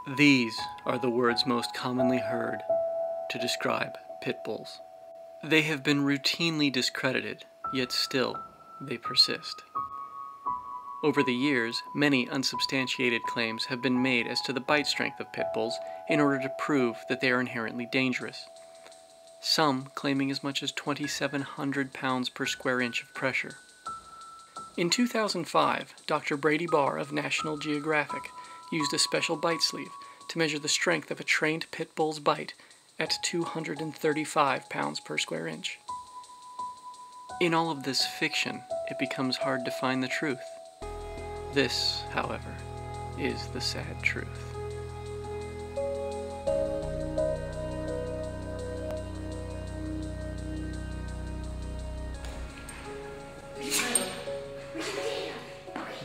These are the words most commonly heard to describe pit bulls. They have been routinely discredited, yet still they persist. Over the years, many unsubstantiated claims have been made as to the bite strength of pit bulls in order to prove that they are inherently dangerous. Some claiming as much as 2,700 pounds per square inch of pressure. In 2005, Dr. Brady Barr of National Geographic used a special bite sleeve to measure the strength of a trained pit bull's bite at 235 pounds per square inch. In all of this fiction, it becomes hard to find the truth. This, however, is the sad truth.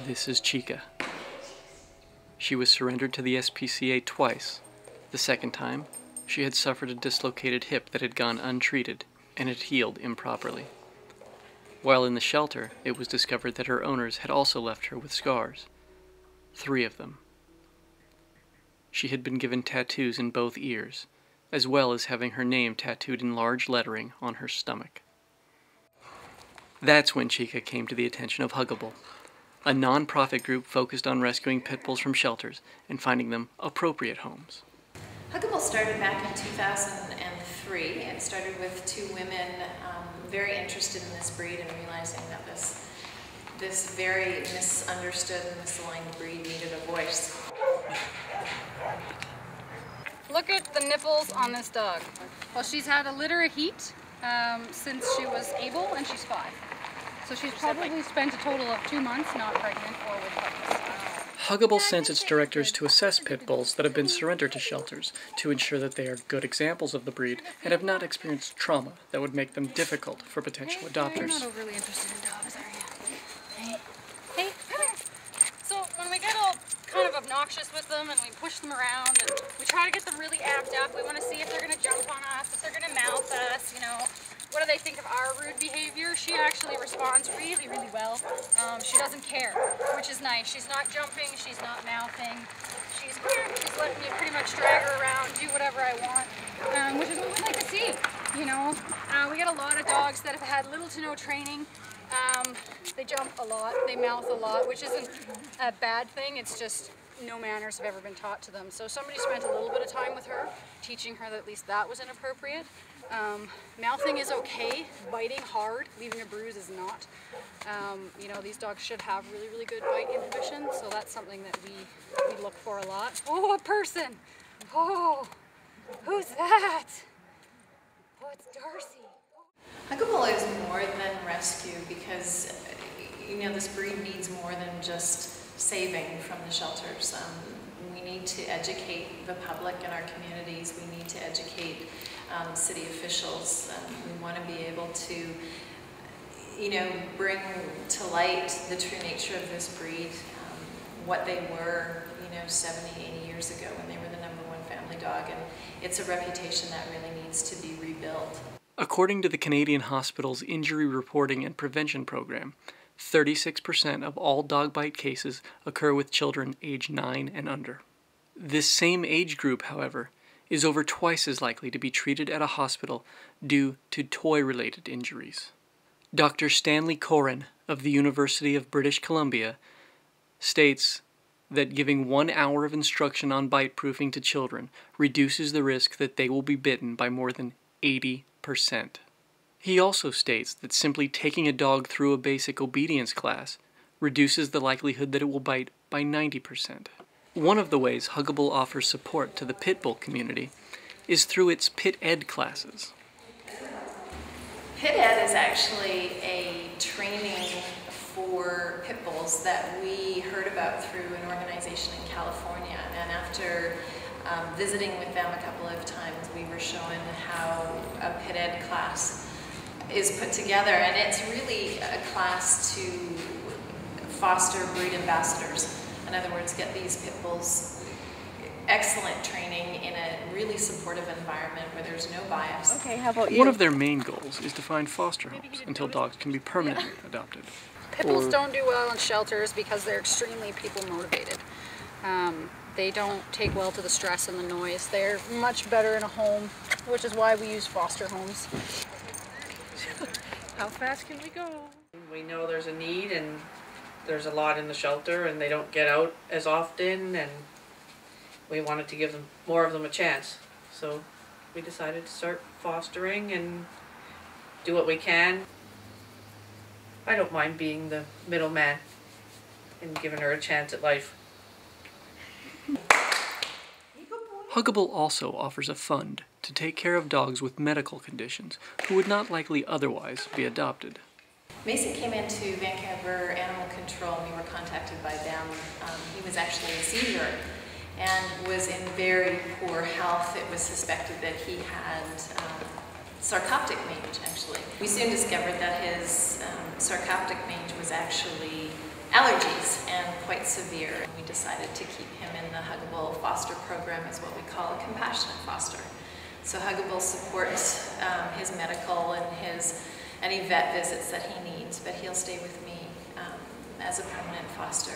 This is Chica. She was surrendered to the SPCA twice. The second time, she had suffered a dislocated hip that had gone untreated and had healed improperly. While in the shelter, it was discovered that her owners had also left her with scars. 3 of them. She had been given tattoos in both ears, as well as having her name tattooed in large lettering on her stomach. That's when Chica came to the attention of HugABull, a non-profit group focused on rescuing pit bulls from shelters and finding them appropriate homes. HugABull started back in 2003. It started with 2 women very interested in this breed and realizing that this very misunderstood and misaligned breed needed a voice. Look at the nipples on this dog. Well, she's had a litter of heat since she was able, and she's 5. So she's probably spent a total of 2 months not pregnant or with puppies. HugABull sends its directors to assess pit bulls that have been surrendered to shelters to ensure that they are good examples of the breed and have not experienced trauma that would make them difficult for potential adopters. You're not overly interested in dogs, are you? Hey, come here. So when we get all kind of obnoxious with them and we push them around and we try to get them really amped up, we want to see if they're going to jump on us, if they're going to mouth us, you know. What do they think of our rude behavior? She actually responds really, really well. She doesn't care, which is nice. She's not jumping, she's not mouthing. She's letting me pretty much drag her around, do whatever I want, which is what we like to see, you know. We get a lot of dogs that have had little to no training. They jump a lot, they mouth a lot, which isn't a bad thing. It's just no manners have ever been taught to them. So somebody spent a little bit of time with her, teaching her that at least that was inappropriate. Mouthing is okay, biting hard, leaving a bruise is not. You know, these dogs should have really, really good bite inhibition, so that's something that we look for a lot. Oh, a person! Oh, who's that? Oh, it's Darcy. HugABull is more than rescue because, you know, this breed needs more than just saving from the shelters. We need to educate the public in our communities. We need to educate city officials. We want to be able to, you know, bring to light the true nature of this breed, what they were, you know, 70, 80 years ago when they were the #1 family dog, and it's a reputation that really needs to be rebuilt. According to the Canadian Hospital's Injury Reporting and Prevention Program, 36% of all dog bite cases occur with children aged 9 and under. This same age group, however, is over twice as likely to be treated at a hospital due to toy-related injuries. Dr. Stanley Coren of the University of British Columbia states that giving 1 hour of instruction on bite-proofing to children reduces the risk that they will be bitten by more than 80%. He also states that simply taking a dog through a basic obedience class reduces the likelihood that it will bite by 90%. One of the ways HugABull offers support to the pit bull community is through its Pit Ed classes. Pit Ed is actually a training for pit bulls that we heard about through an organization in California, and after visiting with them a couple of times, we were shown how a Pit Ed class is put together, and it's really a class to foster breed ambassadors. In other words, get these pit bulls excellent training in a really supportive environment where there's no bias. Okay, how about you? One of their main goals is to find foster homes until dogs can be permanently adopted. Pit bulls don't do well in shelters because they're extremely people motivated. They don't take well to the stress and the noise. They're much better in a home, which is why we use foster homes. How fast can we go? We know there's a need and there's a lot in the shelter and they don't get out as often, and we wanted to give them more of them a chance. So we decided to start fostering and do what we can. I don't mind being the middleman and giving her a chance at life. HugABull also offers a fund to take care of dogs with medical conditions who would not likely otherwise be adopted. Mason came into Vancouver Animal Control and we were contacted by them. He was actually a senior and was in very poor health. It was suspected that he had sarcoptic mange, actually. We soon discovered that his sarcoptic mange was actually allergies and quite severe. We decided to keep him in the HugABull foster program as what we call a compassionate foster. So HugABull supports his medical and any vet visits that he needs, but he'll stay with me as a permanent foster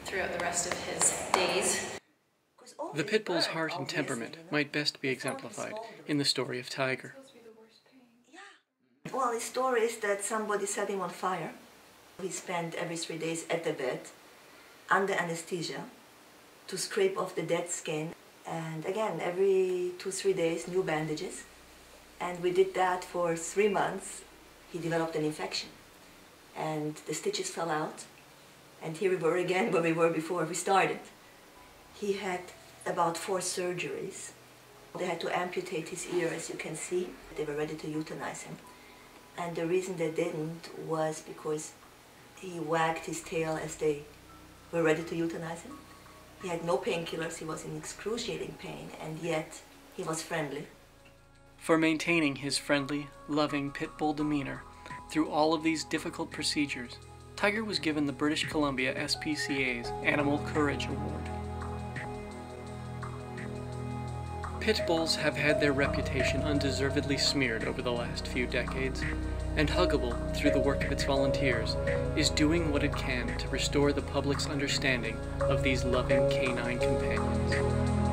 throughout the rest of his days. The pit bull's heart and temperament might best be exemplified in the story of Tiger. Well, his story is that somebody set him on fire. He spent every 3 days at the bed, under anesthesia, to scrape off the dead skin. And again, every 2-3 days, new bandages. And we did that for 3 months. He developed an infection. And the stitches fell out. And here we were again where we were before we started. He had about 4 surgeries. They had to amputate his ear, as you can see. They were ready to euthanize him. And the reason they didn't was because he wagged his tail as they were ready to euthanize him. He had no painkillers, he was in excruciating pain, and yet he was friendly. For maintaining his friendly, loving pit bull demeanor through all of these difficult procedures, Tiger was given the British Columbia SPCA's Animal Courage Award. Pit bulls have had their reputation undeservedly smeared over the last few decades, and HugABull, through the work of its volunteers, is doing what it can to restore the public's understanding of these loving canine companions.